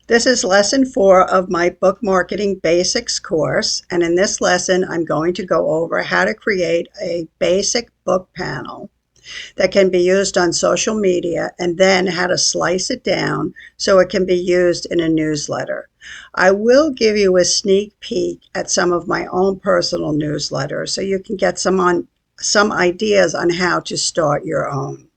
This is lesson 4 of my book marketing basics course, and in this lesson I'm going to go over how to create a basic book panel that can be used on social media and then how to slice it down so it can be used in a newsletter. I will give you a sneak peek at some of my own personal newsletters so you can get some ideas on how to start your own.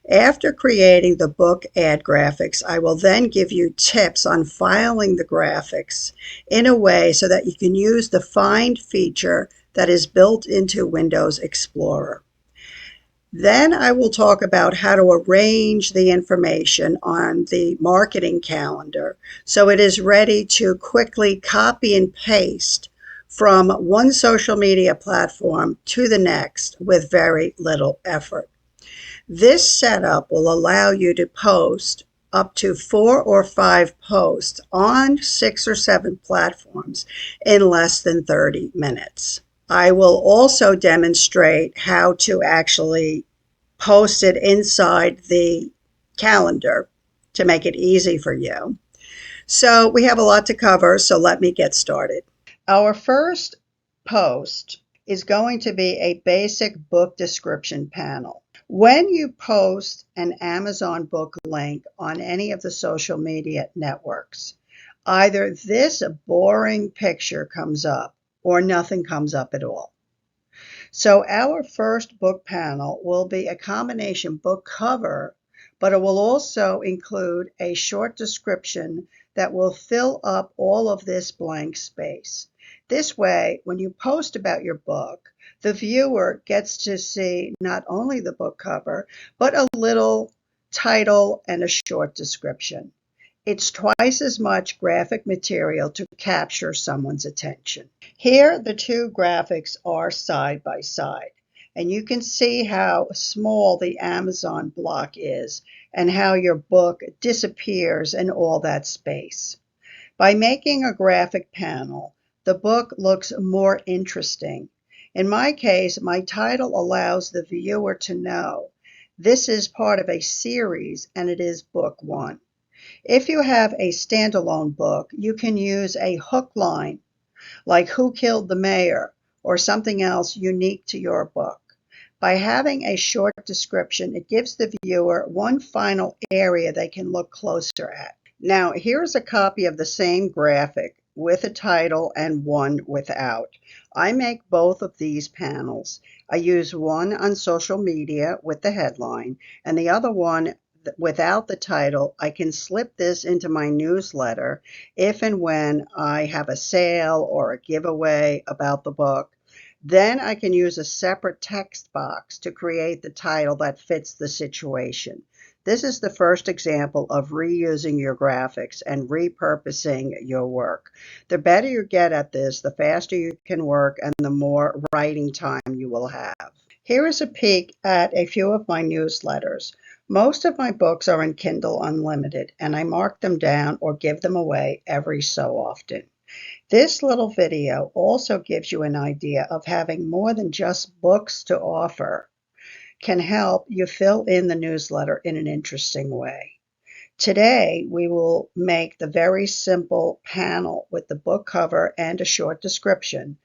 After creating the book ad graphics, I will then give you tips on filing the graphics in a way so that you can use the find feature that is built into Windows Explorer. Then I will talk about how to arrange the information on the marketing calendar so it is ready to quickly copy and paste from one social media platform to the next with very little effort. This setup will allow you to post up to 4 or 5 posts on 6 or 7 platforms in less than 30 minutes. I will also demonstrate how to actually post it inside the calendar to make it easy for you. So we have a lot to cover, so let me get started. Our first post is going to be a basic book description panel. When you post an Amazon book link on any of the social media networks, either this boring picture comes up or nothing comes up at all. So our first book panel will be a combination book cover, but it will also include a short description that will fill up all of this blank space. This way, when you post about your book, the viewer gets to see not only the book cover, but a little title and a short description. It's twice as much graphic material to capture someone's attention. Here, the two graphics are side by side, and you can see how small the Amazon block is and how your book disappears in all that space. By making a graphic panel, the book looks more interesting. In my case, my title allows the viewer to know this is part of a series and it is book 1. If you have a standalone book, you can use a hook line like Who Killed the Mayor or something else unique to your book. By having a short description, it gives the viewer one final area they can look closer at. Now, here's a copy of the same graphic with a title and one without. I make both of these panels. I use one on social media with the headline and the other one without the title. I can slip this into my newsletter if and when I have a sale or a giveaway about the book. Then I can use a separate text box to create the title that fits the situation. This is the first example of reusing your graphics and repurposing your work. The better you get at this, the faster you can work and the more writing time you will have. Here is a peek at a few of my newsletters. Most of my books are in Kindle Unlimited, and I mark them down or give them away every so often. This little video also gives you an idea of having more than just books to offer can help you fill in the newsletter in an interesting way. Today, we will make the very simple panel with the book cover and a short description.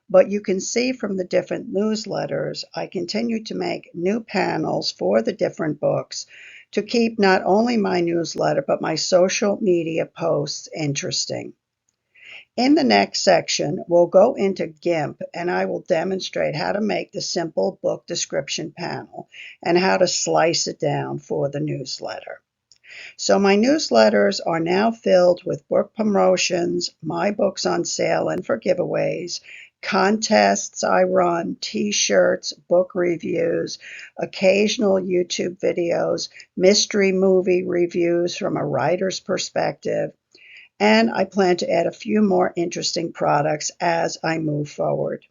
But you can see from the different newsletters, I continue to make new panels for the different books to keep not only my newsletter, but my social media posts interesting. In the next section, we'll go into Gimp and I will demonstrate how to make the simple book description panel and how to slice it down for the newsletter. So my newsletters are now filled with book promotions, my books on sale and for giveaways, contests I run, t-shirts, book reviews, occasional YouTube videos, mystery movie reviews from a writer's perspective, and I plan to add a few more interesting products as I move forward.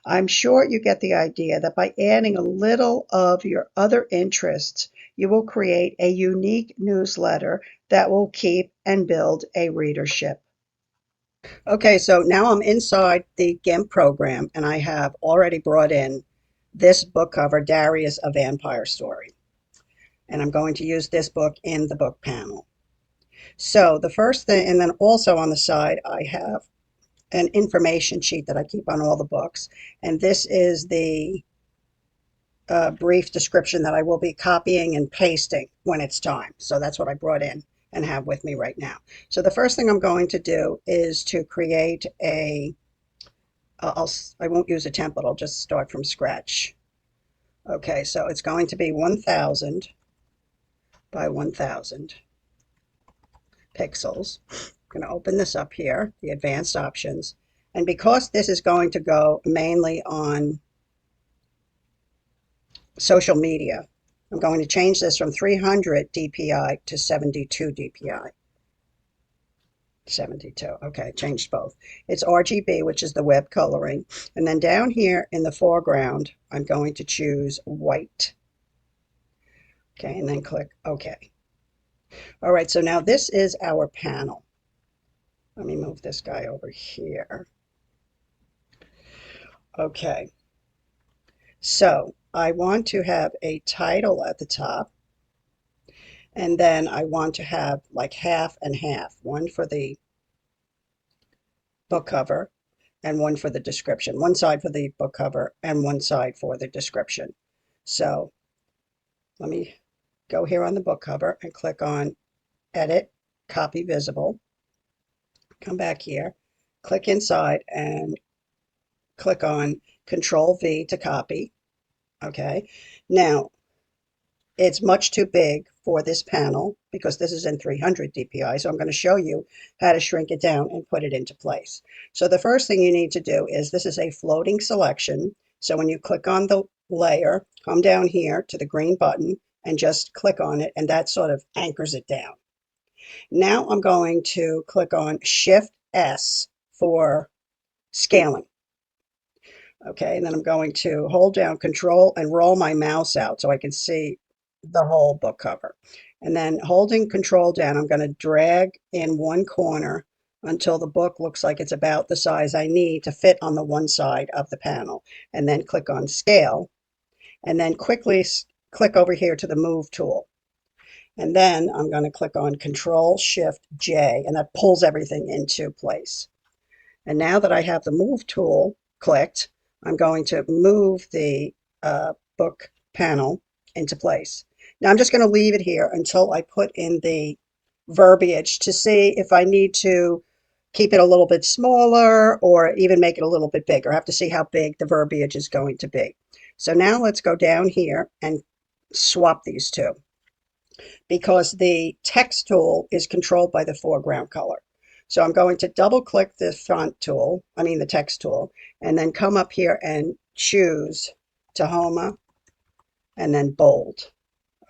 I'm sure you get the idea that by adding a little of your other interests, you will create a unique newsletter that will keep and build a readership. Okay, so now I'm inside the Gimp program and I have already brought in this book cover, Darius, A Vampire Story. And I'm going to use this book in the book panel. So the first thing, and then also on the side, I have an information sheet that I keep on all the books. And this is the brief description that I will be copying and pasting when it's time. So that's what I brought in and have with me right now. So the first thing I'm going to do is to create a, I won't use a template, I'll just start from scratch. Okay, so it's going to be 1000 by 1000 pixels. I'm going to open this up here, the advanced options. And because this is going to go mainly on social media, I'm going to change this from 300 DPI to 72 DPI. 72. Okay, changed both. It's RGB, which is the web coloring. And then down here in the foreground, I'm going to choose white. Okay, and then click OK. All right, so now this is our panel. Let me move this guy over here. Okay, so I want to have a title at the top, and then I want to have like half and half, one for the book cover and one for the description, one side for the book cover and one side for the description. So let me go here on the book cover and click on Edit, Copy Visible. Come back here, click inside and click on Control V to copy. Okay, now it's much too big for this panel because this is in 300 DPI. So I'm going to show you how to shrink it down and put it into place. So the first thing you need to do is this is a floating selection. So when you click on the layer, come down here to the green button and just click on it, and that sort of anchors it down. Now I'm going to click on Shift S for scaling. Okay, and then I'm going to hold down Control and roll my mouse out so I can see the whole book cover. And then holding Control down, I'm going to drag in one corner until the book looks like it's about the size I need to fit on the one side of the panel. And then click on Scale. And then quickly click over here to the Move tool. And then I'm going to click on Control Shift J, and that pulls everything into place. And now that I have the Move tool clicked, I'm going to move the book panel into place. Now I'm just going to leave it here until I put in the verbiage to see if I need to keep it a little bit smaller or even make it a little bit bigger. I have to see how big the verbiage is going to be. So now let's go down here and swap these two, because the text tool is controlled by the foreground color. So I'm going to double click the font tool, the text tool, and then come up here and choose Tahoma and then bold.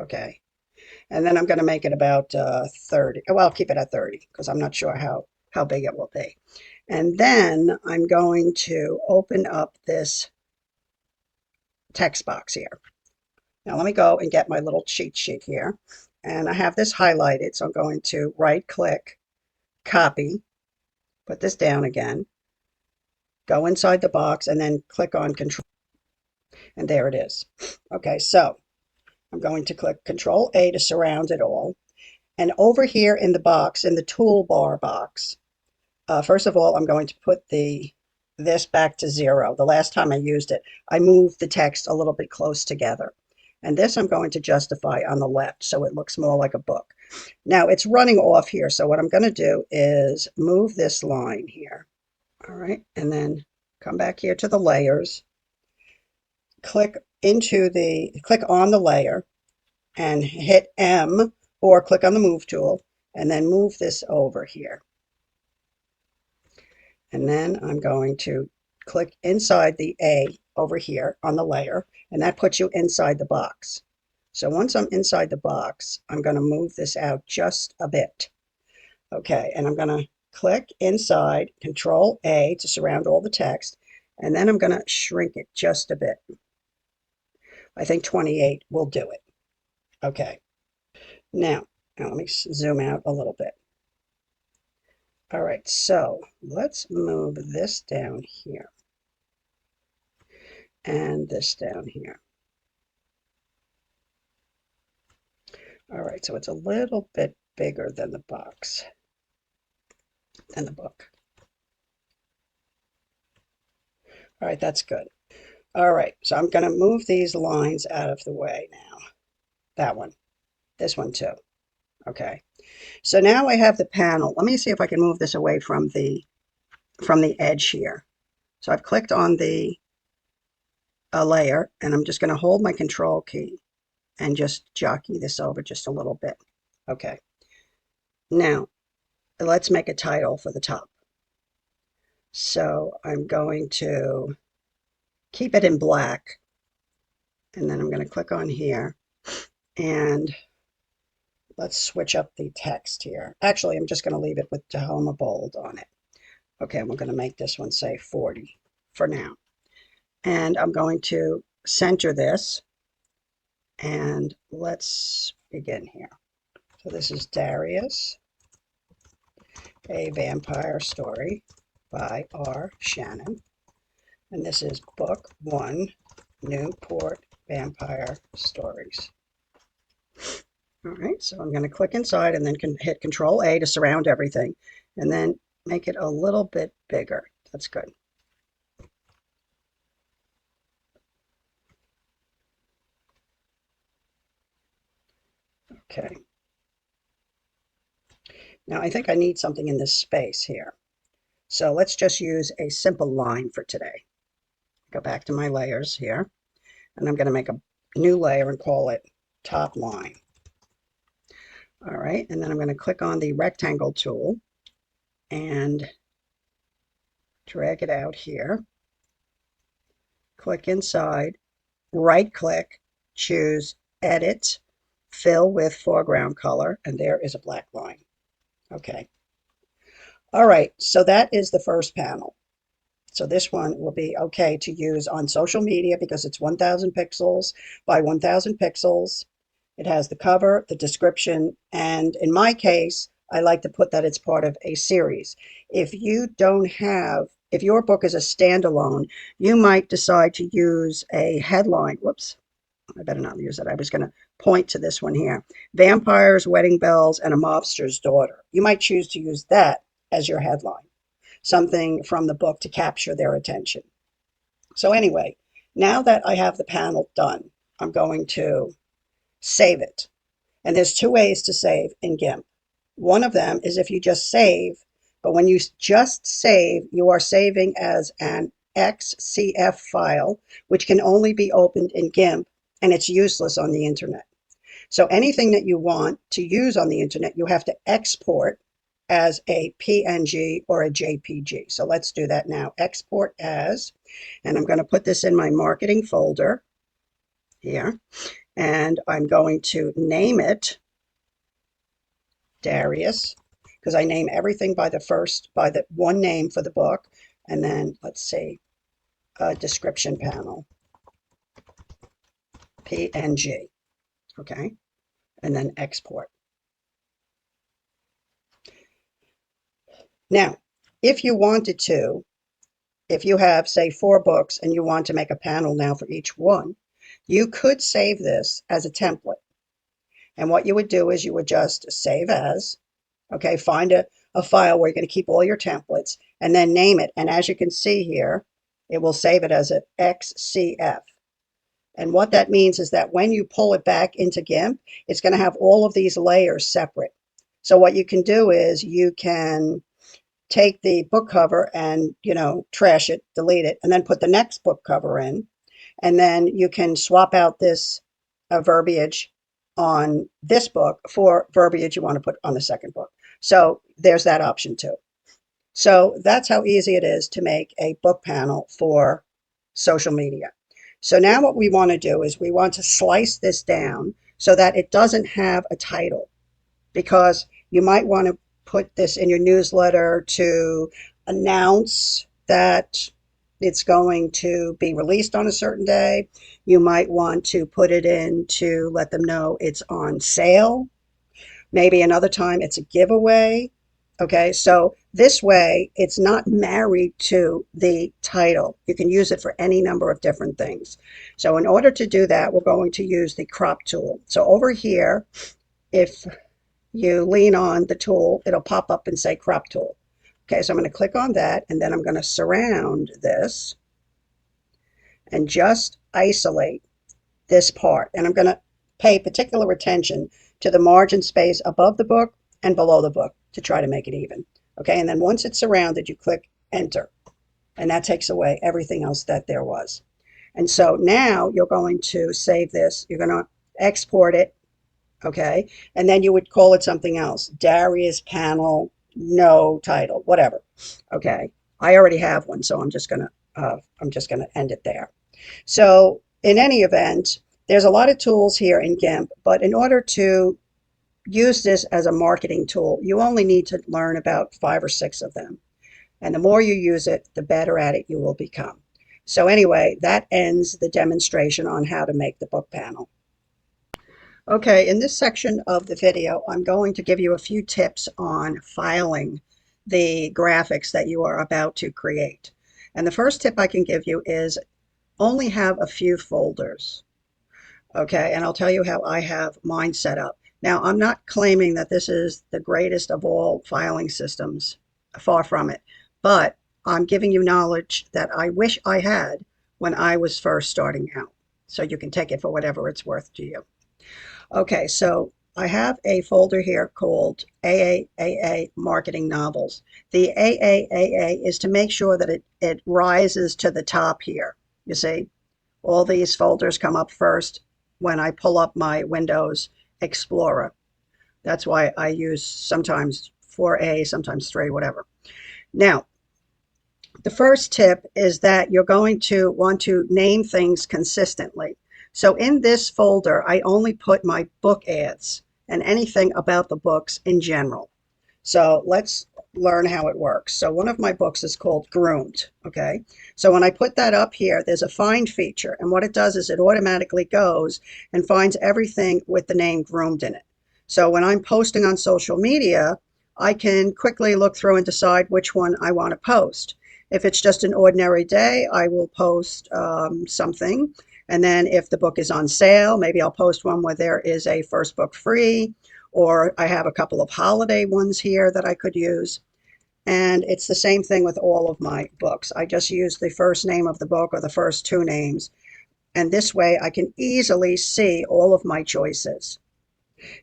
Okay. And then I'm going to make it about 30. Well, I'll keep it at 30 because I'm not sure how big it will be. And then I'm going to open up this text box here. Now let me go and get my little cheat sheet here. And I have this highlighted, so I'm going to right click, copy, put this down again, go inside the box, and then click on Control, and there it is. Okay, so I'm going to click Control A to surround it all. And over here in the box, in the toolbar box, first of all, I'm going to put this back to 0. The last time I used it, I moved the text a little bit close together. And this I'm going to justify on the left so it looks more like a book. Now it's running off here, so what I'm going to do is move this line here. All right, and then come back here to the layers, click on the layer and hit M, or click on the move tool and then move this over here. And then I'm going to click inside the A over here on the layer, and that puts you inside the box. So once I'm inside the box, I'm going to move this out just a bit. Okay, and I'm going to click inside, Control A to surround all the text, and then I'm going to shrink it just a bit. I think 28 will do it. Okay, now let me zoom out a little bit. All right, so let's move this down here and this down here. All right, so it's a little bit bigger than the box, than the book. All right, that's good. All right, so I'm going to move these lines out of the way now. That one, this one too. Okay, so now I have the panel. Let me see if I can move this away from the edge here. So I've clicked on the layer, and I'm just going to hold my control key and just jockey this over just a little bit. Okay, now let's make a title for the top. So I'm going to keep it in black, and then I'm going to click on here, and let's switch up the text here. Actually, I'm just going to leave it with Tahoma Bold on it. Okay, we're going to make this one say 40 for now. And I'm going to center this, and let's begin here. So this is Darius, A Vampire Story by R. Shannon. And this is Book 1, Newport Vampire Stories. All right, so I'm going to click inside and then hit Control A to surround everything, and then make it a little bit bigger. That's good. Okay. Now I think I need something in this space here. So let's just use a simple line for today. Go back to my layers here, and I'm going to make a new layer and call it Top Line. All right, and then I'm going to click on the rectangle tool and drag it out here. Click inside, right click, choose Edit, Fill with Foreground Color, and there is a black line. Okay. All right, so that is the first panel. So this one will be okay to use on social media because it's 1000 pixels by 1000 pixels. It has the cover, the description, and in my case, I like to put that it's part of a series. If you don't have, if your book is a standalone, you might decide to use a headline. Whoops, I better not use that. I was going to point to this one here. Vampires, Wedding Bells, and a Mobster's Daughter. You might choose to use that as your headline. Something from the book to capture their attention. So anyway, now that I have the panel done, I'm going to save it. And there's two ways to save in Gimp. One of them is if you just save, but when you just save, you are saving as an XCF file, which can only be opened in Gimp, and it's useless on the internet. So anything that you want to use on the internet, you have to export as a PNG or a JPG. So let's do that now. Export as, and I'm going to put this in my marketing folder here, and I'm going to name it Darius, because I name everything by the one name for the book, and then let's see, description panel, PNG, okay, and then export. Now, if you wanted to, if you have, say, 4 books and you want to make a panel now for each one, you could save this as a template. And what you would do is you would just save as, okay, find a file where you're going to keep all your templates and then name it. And as you can see here, it will save it as an XCF. And what that means is that when you pull it back into Gimp, it's going to have all of these layers separate. So what you can do is you can take the book cover and, trash it, delete it, and then put the next book cover in. And then you can swap out this verbiage on this book for verbiage you want to put on the second book. So there's that option too. So that's how easy it is to make a book panel for social media. So now what we want to do is we want to slice this down so that it doesn't have a title, because you might want to put this in your newsletter to announce that it's going to be released on a certain day. You might want to put it in to let them know it's on sale. Maybe another time it's a giveaway. Okay, so this way it's not married to the title. You can use it for any number of different things. So in order to do that, we're going to use the crop tool. So over here, if you lean on the tool, it'll pop up and say crop tool. Okay, so I'm going to click on that, and then I'm going to surround this and just isolate this part. And I'm going to pay particular attention to the margin space above the book and below the book to try to make it even. Okay, and then once it's surrounded, you click enter, and that takes away everything else that there was. And so now you're going to save this, you're going to export it, okay, and then you would call it something else, Darius panel, no title, whatever. Okay, I already have one, so I'm just gonna end it there. So in any event, there's a lot of tools here in Gimp, but in order to use this as a marketing tool, you only need to learn about 5 or 6 of them. And the more you use it, the better at it you will become. So anyway, that ends the demonstration on how to make the book panel. Okay, in this section of the video, I'm going to give you a few tips on filing the graphics that you are about to create. And the first tip I can give you is only have a few folders. Okay, and I'll tell you how I have mine set up. Now, I'm not claiming that this is the greatest of all filing systems, far from it, but I'm giving you knowledge that I wish I had when I was first starting out. So you can take it for whatever it's worth to you. Okay, so I have a folder here called AAAA Marketing Novels. The AAAA is to make sure that it rises to the top here. You see, all these folders come up first when I pull up my Windows Explorer. That's why I use sometimes 4A, sometimes 3, whatever. Now, the first tip is that you're going to want to name things consistently. So in this folder, I only put my book ads and anything about the books in general. So let's learn how it works. So one of my books is called Groomed, okay? So when I put that up here, there's a find feature, and what it does is it automatically goes and finds everything with the name Groomed in it. So when I'm posting on social media, I can quickly look through and decide which one I want to post. If it's just an ordinary day, I will post something. And then if the book is on sale, maybe I'll post one where there is a first book free, or I have a couple of holiday ones here that I could use. And it's the same thing with all of my books. I just use the first name of the book or the first 2 names. And this way I can easily see all of my choices.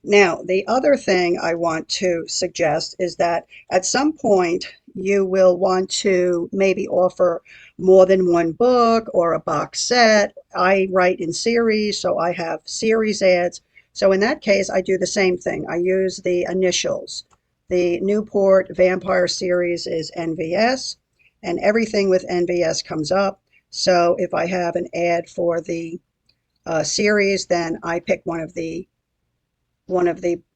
Now, the other thing I want to suggest is that at some point you will want to maybe offer more than one book or a box set. I write in series, so I have series ads. So in that case, I do the same thing. I use the initials. The Newport Vampire series is NVS, and everything with NVS comes up. So if I have an ad for the series, then I pick one of the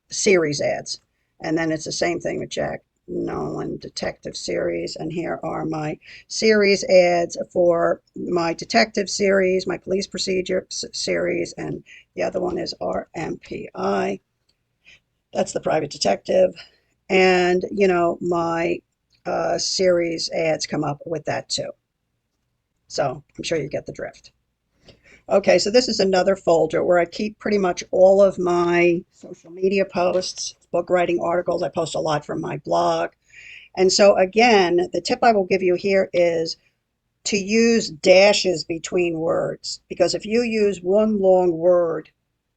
series ads. And then it's the same thing with Jack Nolan Detective Series. And here are my series ads for my detective series, my police procedure series, and the other one is RMPI. That's the private detective. And, you know, my series ads come up with that too. So I'm sure you get the drift. Okay, so this is another folder where I keep pretty much all of my social media posts, book writing articles. I post a lot from my blog. And so again, the tip I will give you here is to use dashes between words, because if you use one long word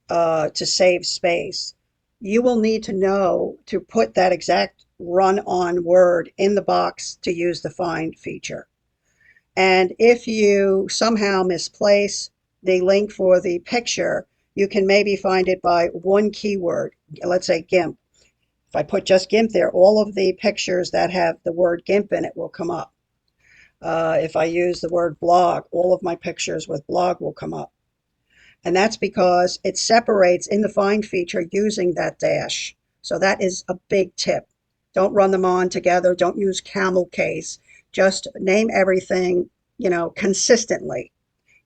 to save space, you will need to know to put that exact run-on word in the box to use the find feature. And if you somehow misplace the link for the picture, you can maybe find it by one keyword. Let's say GIMP. If I put just GIMP there, all of the pictures that have the word GIMP in it will come up. If I use the word blog, all of my pictures with blog will come up. And that's because it separates in the find feature using that dash. So that is a big tip. Don't run them on together. Don't use camel case. Just name everything, you know, consistently.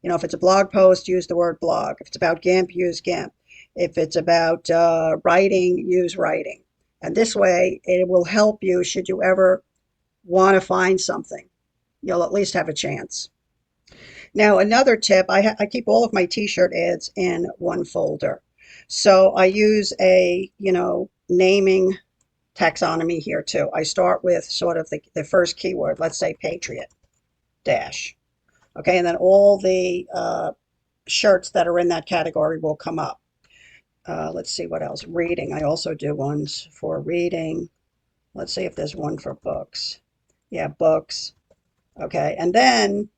You know, if it's a blog post, use the word blog. If it's about GIMP, use GIMP. If it's about writing, use writing. And this way, it will help you should you ever want to find something. You'll at least have a chance. Now, another tip, I keep all of my t-shirt ads in one folder. So I use a, you know, naming taxonomy here too. I start with sort of the first keyword, let's say patriot, dash. Okay, and then all the shirts that are in that category will come up. Let's see what else. Reading. I also do ones for reading. Let's see if there's one for books. Yeah, books. Okay, and then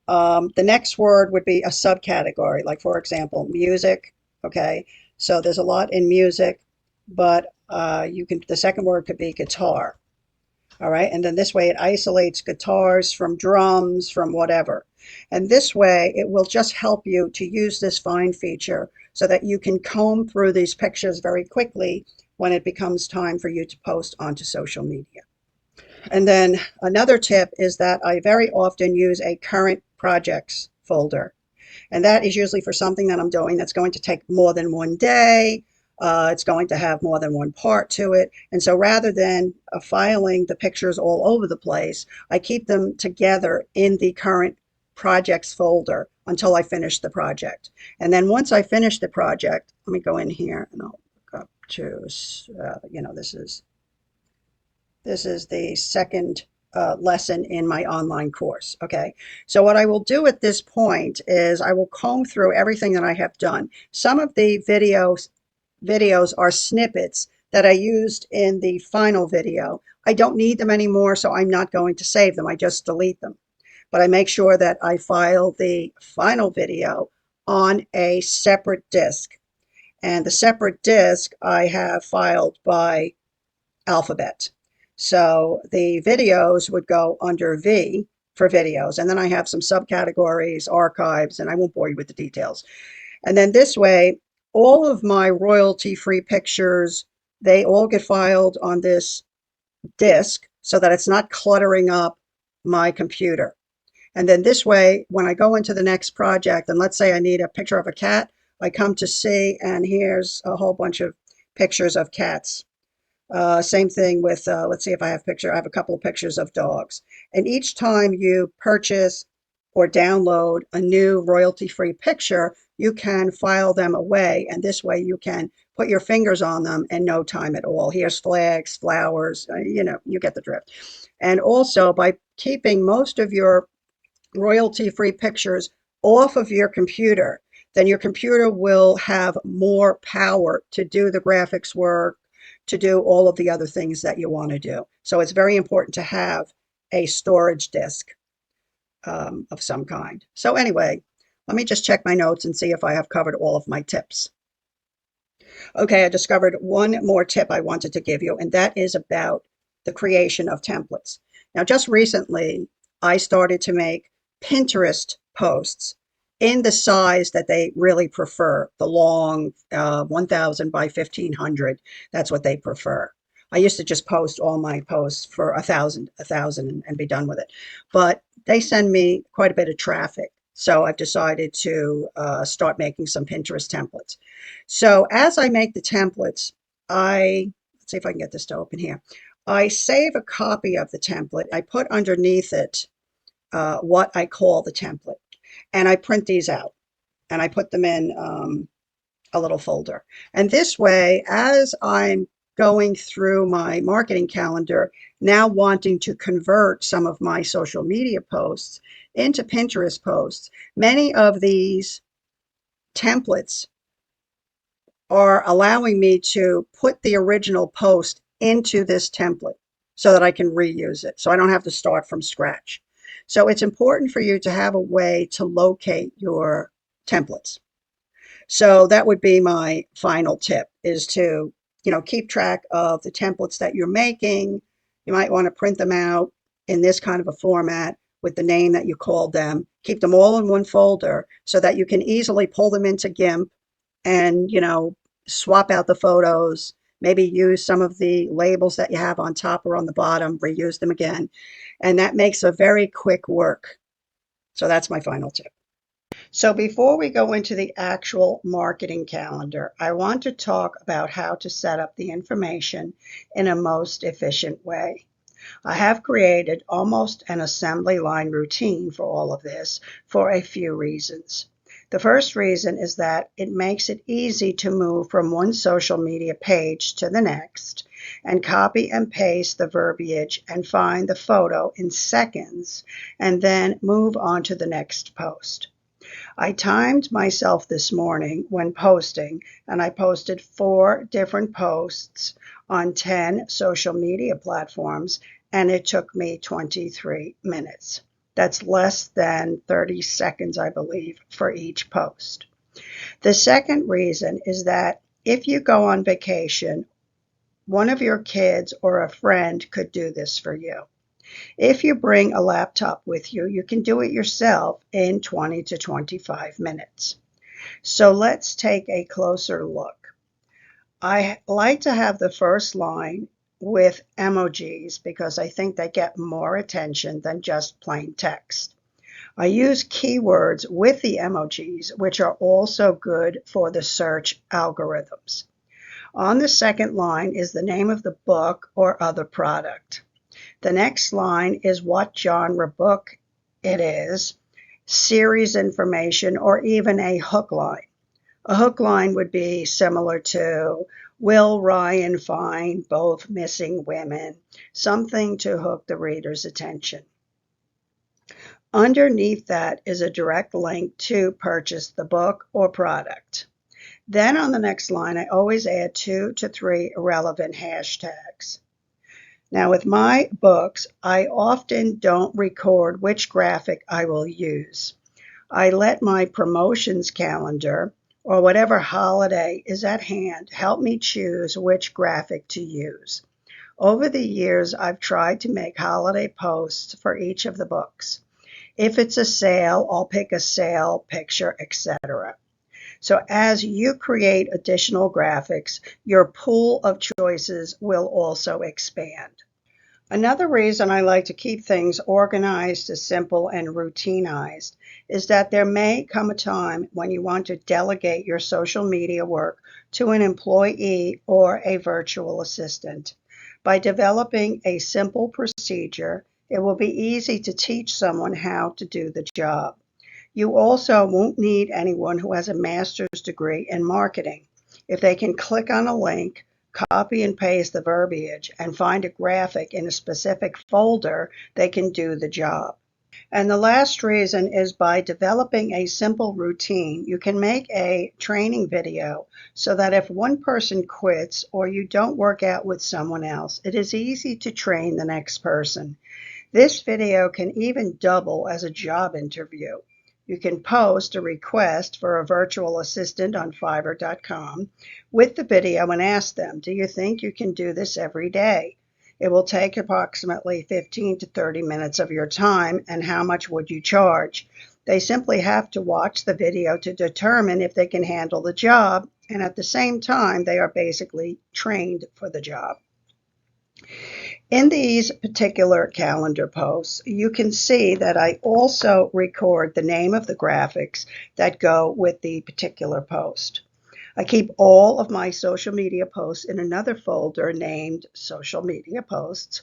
the next word would be a subcategory, like for example, music. Okay, so there's a lot in music, but the second word could be guitar. All right, and then this way it isolates guitars from drums, from whatever. And this way it will just help you to use this find feature so that you can comb through these pictures very quickly when it becomes time for you to post onto social media. And then another tip is that I very often use a current projects folder. And that is usually for something that I'm doing that's going to take more than one day. It's going to have more than one part to it. And so rather than filing the pictures all over the place, I keep them together in the current projects folder until I finish the project. And then once I finish the project, let me go in here and I'll look up to, this is the second lesson in my online course. Okay, so what I will do at this point is I will comb through everything that I have done. Some of the videos are snippets that I used in the final video. I don't need them anymore, so I'm not going to save them. I just delete them. But I make sure that I file the final video on a separate disk. And the separate disk I have filed by alphabet. So the videos would go under V for videos. And then I have some subcategories, archives, and I won't bore you with the details. And then this way, all of my royalty-free pictures, they all get filed on this disk so that it's not cluttering up my computer. And then this way, when I go into the next project, and let's say I need a picture of a cat, I come to see, and here's a whole bunch of pictures of cats. Same thing with, let's see if I have a couple of pictures of dogs. And each time you purchase or download a new royalty-free picture, you can file them away. And this way you can put your fingers on them in no time at all. Here's flags, flowers, you get the drift. And also by keeping most of your royalty-free pictures off of your computer, then your computer will have more power to do the graphics work, to do all of the other things that you want to do. So it's very important to have a storage disk of some kind. So anyway, let me just check my notes and see if I have covered all of my tips. Okay, I discovered one more tip I wanted to give you, and that is about the creation of templates. Now, just recently, I started to make Pinterest posts in the size that they really prefer, the long 1000 by 1500. That's what they prefer. I used to just post all my posts for 1000 and be done with it. But they send me quite a bit of traffic. So I've decided to start making some Pinterest templates. So as I make the templates, let's see if I can get this to open here. I save a copy of the template. I put underneath it what I call the template. And I print these out and I put them in a little folder. And this way, as I'm going through my marketing calendar, now wanting to convert some of my social media posts into Pinterest posts, many of these templates are allowing me to put the original post into this template so that I can reuse it. So I don't have to start from scratch. So it's important for you to have a way to locate your templates. So that would be my final tip, is to, keep track of the templates that you're making. You might want to print them out in this kind of a format with the name that you called them. Keep them all in one folder so that you can easily pull them into Gimp and, swap out the photos, maybe use some of the labels that you have on top or on the bottom, reuse them again. And that makes a very quick work. So that's my final tip. So before we go into the actual marketing calendar, I want to talk about how to set up the information in a most efficient way. I have created almost an assembly line routine for all of this for a few reasons. The first reason is that it makes it easy to move from one social media page to the next and copy and paste the verbiage and find the photo in seconds and then move on to the next post. I timed myself this morning when posting, and I posted 4 different posts on 10 social media platforms, and it took me 23 minutes. That's less than 30 seconds, I believe, for each post. The second reason is that if you go on vacation, one of your kids or a friend could do this for you. If you bring a laptop with you, you can do it yourself in 20 to 25 minutes. So let's take a closer look. I like to have the first line with emojis because I think they get more attention than just plain text. I use keywords with the emojis, which are also good for the search algorithms. On the second line is the name of the book or other product. The next line is what genre book it is, series information, or even a hook line. A hook line would be similar to, will Ryan find both missing women? Something to hook the reader's attention. Underneath that is a direct link to purchase the book or product. Then on the next line, I always add 2 to 3 relevant hashtags. Now with my books, I often don't record which graphic I will use. I let my promotions calendar or whatever holiday is at hand help me choose which graphic to use. Over the years, I've tried to make holiday posts for each of the books. If it's a sale, I'll pick a sale picture, etc. So as you create additional graphics, your pool of choices will also expand. Another reason I like to keep things organized, simple, and routinized is that there may come a time when you want to delegate your social media work to an employee or a virtual assistant. By developing a simple procedure, it will be easy to teach someone how to do the job. You also won't need anyone who has a master's degree in marketing. If they can click on a link, copy and paste the verbiage, and find a graphic in a specific folder, they can do the job. And the last reason is by developing a simple routine, you can make a training video so that if one person quits or you don't work out with someone else, it is easy to train the next person. This video can even double as a job interview. You can post a request for a virtual assistant on Fiverr.com with the video and ask them, do you think you can do this every day? It will take approximately 15 to 30 minutes of your time, and how much would you charge? They simply have to watch the video to determine if they can handle the job, and at the same time, they are basically trained for the job. In these particular calendar posts, you can see that I also record the name of the graphics that go with the particular post. I keep all of my social media posts in another folder named Social Media Posts.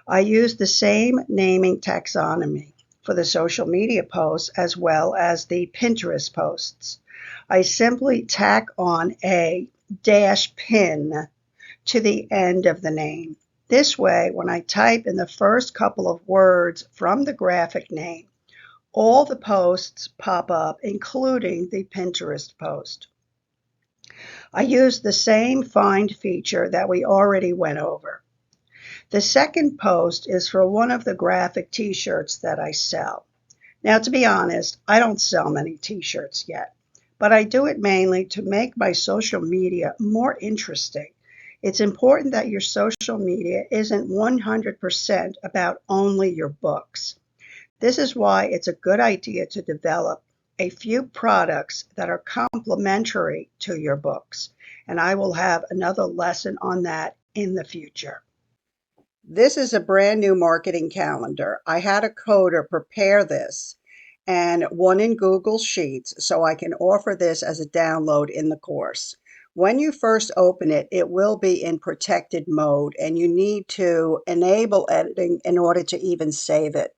I use the same naming taxonomy for the social media posts as well as the Pinterest posts. I simply tack on a -pin to the end of the name. This way, when I type in the first couple of words from the graphic name, all the posts pop up, including the Pinterest post. I use the same find feature that we already went over. The second post is for one of the graphic t-shirts that I sell. Now, to be honest, I don't sell many t-shirts yet, but I do it mainly to make my social media more interesting. It's important that your social media isn't 100% about only your books. This is why it's a good idea to develop a few products that are complementary to your books, and I will have another lesson on that in the future. This is a brand new marketing calendar. I had a coder prepare this and one in Google Sheets so I can offer this as a download in the course. When you first open it, it will be in protected mode and you need to enable editing in order to even save it.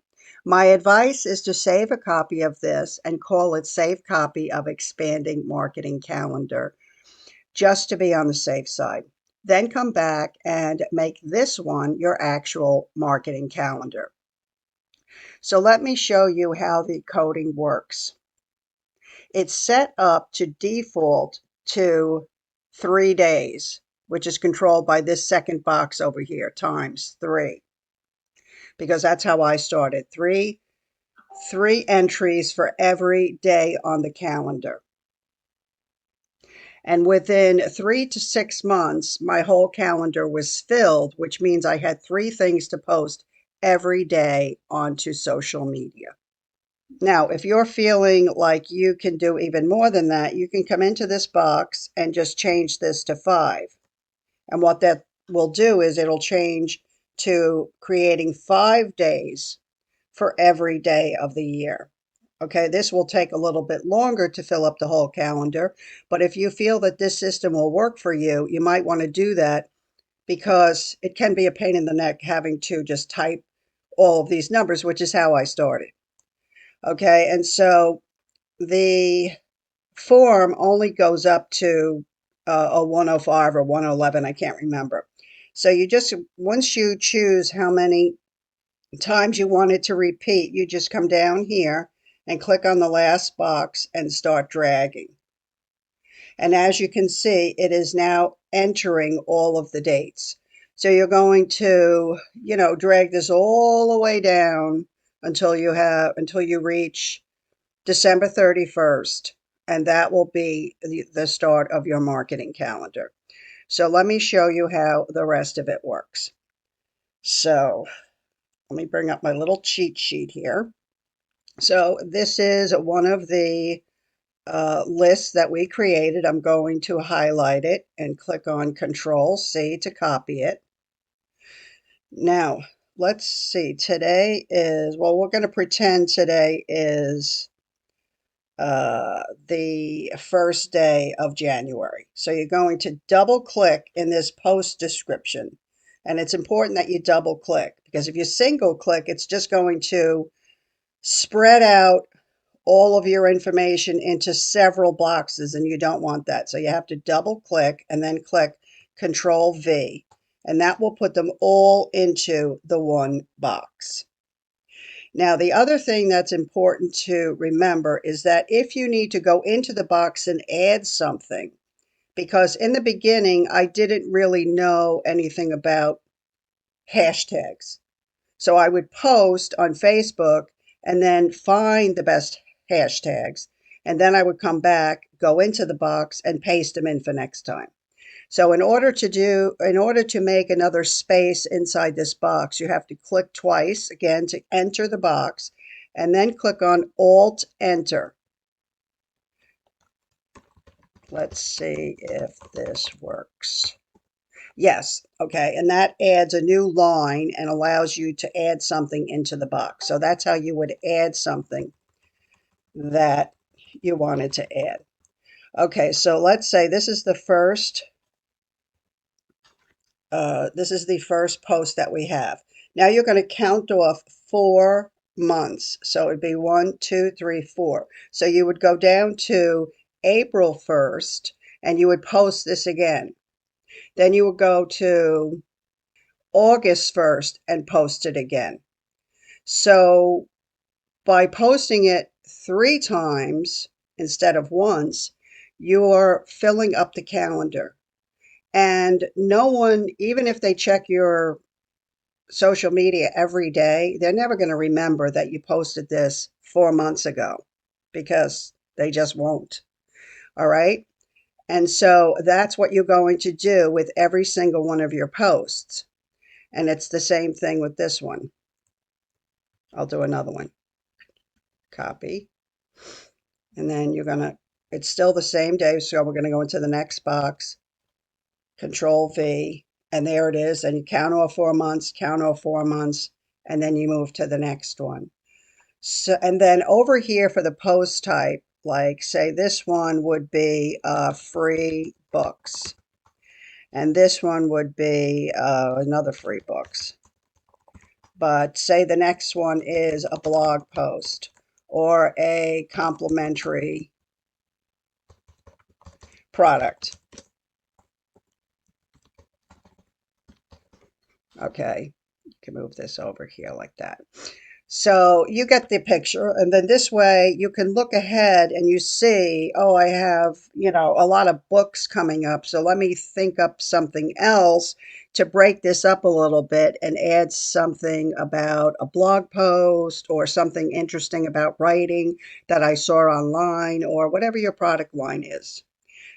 My advice is to save a copy of this and call it Save Copy of Expanding Marketing Calendar, just to be on the safe side. Then come back and make this one your actual marketing calendar. So let me show you how the coding works. It's set up to default to 3 days, which is controlled by this second box over here, times 3, because that's how I started. Three entries for every day on the calendar. And within 3 to 6 months, my whole calendar was filled, which means I had 3 things to post every day onto social media. Now, if you're feeling like you can do even more than that, you can come into this box and just change this to 5. And what that will do is it'll change to creating 5 days for every day of the year. Okay, this will take a little bit longer to fill up the whole calendar, but if you feel that this system will work for you, you might want to do that, because it can be a pain in the neck having to just type all of these numbers, which is how I started. Okay, and so the form only goes up to a 105 or 111, I can't remember. So you just, once you choose how many times you want it to repeat, you just come down here and click on the last box and start dragging. And as you can see, it is now entering all of the dates. So you're going to, drag this all the way down until you reach December 31st, and that will be the start of your marketing calendar. So let me show you how the rest of it works. So let me bring up my little cheat sheet here. So this is one of the lists that we created. I'm going to highlight it and click on Control C to copy it. Now, let's see. Today is, well, we're going to pretend today is the first day of January. So you're going to double click in this post description. And it's important that you double click, because if you single click, it's just going to spread out all of your information into several boxes, and you don't want that. So you have to double click and then click Control V, and that will put them all into the one box. Now, the other thing that's important to remember is that if you need to go into the box and add something, because in the beginning, I didn't really know anything about hashtags. So I would post on Facebook and then find the best hashtags. And then I would come back, go into the box and paste them in for next time. So in order to make another space inside this box, you have to click twice again to enter the box, and then click on Alt Enter. Let's see if this works. Yes, okay, and that adds a new line and allows you to add something into the box. So that's how you would add something that you wanted to add. Okay, so let's say this is the first post that we have. Now you're going to count off 4 months. So it'd be 1, 2, 3, 4. So you would go down to April 1st and you would post this again. Then you would go to August 1st and post it again. So by posting it 3 times instead of once, you're filling up the calendar. And no one, even if they check your social media every day, they're never going to remember that you posted this 4 months ago, because they just won't. All right. And so that's what you're going to do with every single one of your posts. And it's the same thing with this one. I'll do another one. Copy. And then it's still the same day. So we're going to go into the next box, Control V, and there it is. And you count off 4 months, and then you move to the next one. So, and then over here for the post type, like say this one would be free books. And this one would be another free books. but say the next one is a blog post or a complementary product. Okay, you can move this over here like that. So you get the picture, and then this way you can look ahead and you see, oh, I have, a lot of books coming up. So let me think up something else to break this up a little bit and add something about a blog post or something interesting about writing that I saw online or whatever your product line is.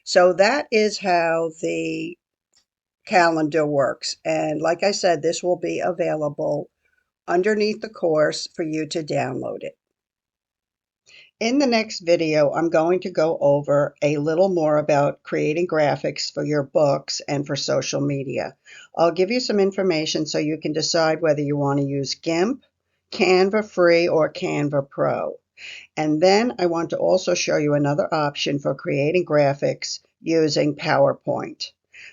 So that is how the calendar works. And like I said, this will be available underneath the course for you to download it. In the next video, I'm going to go over a little more about creating graphics for your books and for social media. I'll give you some information so you can decide whether you want to use Gimp, Canva Free, or Canva Pro. And then I want to also show you another option for creating graphics using PowerPoint.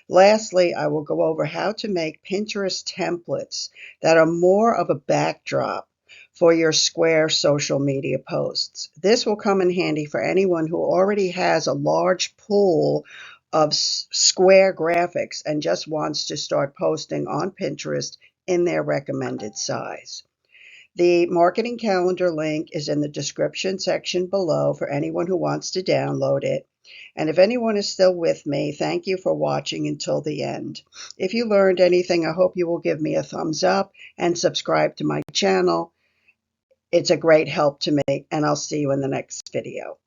Lastly, I will go over how to make Pinterest templates that are more of a backdrop for your Square social media posts. This will come in handy for anyone who already has a large pool of Square graphics and just wants to start posting on Pinterest in their recommended size. The marketing calendar link is in the description section below for anyone who wants to download it. And if anyone is still with me, thank you for watching until the end. If you learned anything, I hope you will give me a thumbs up and subscribe to my channel. It's a great help to me, and I'll see you in the next video.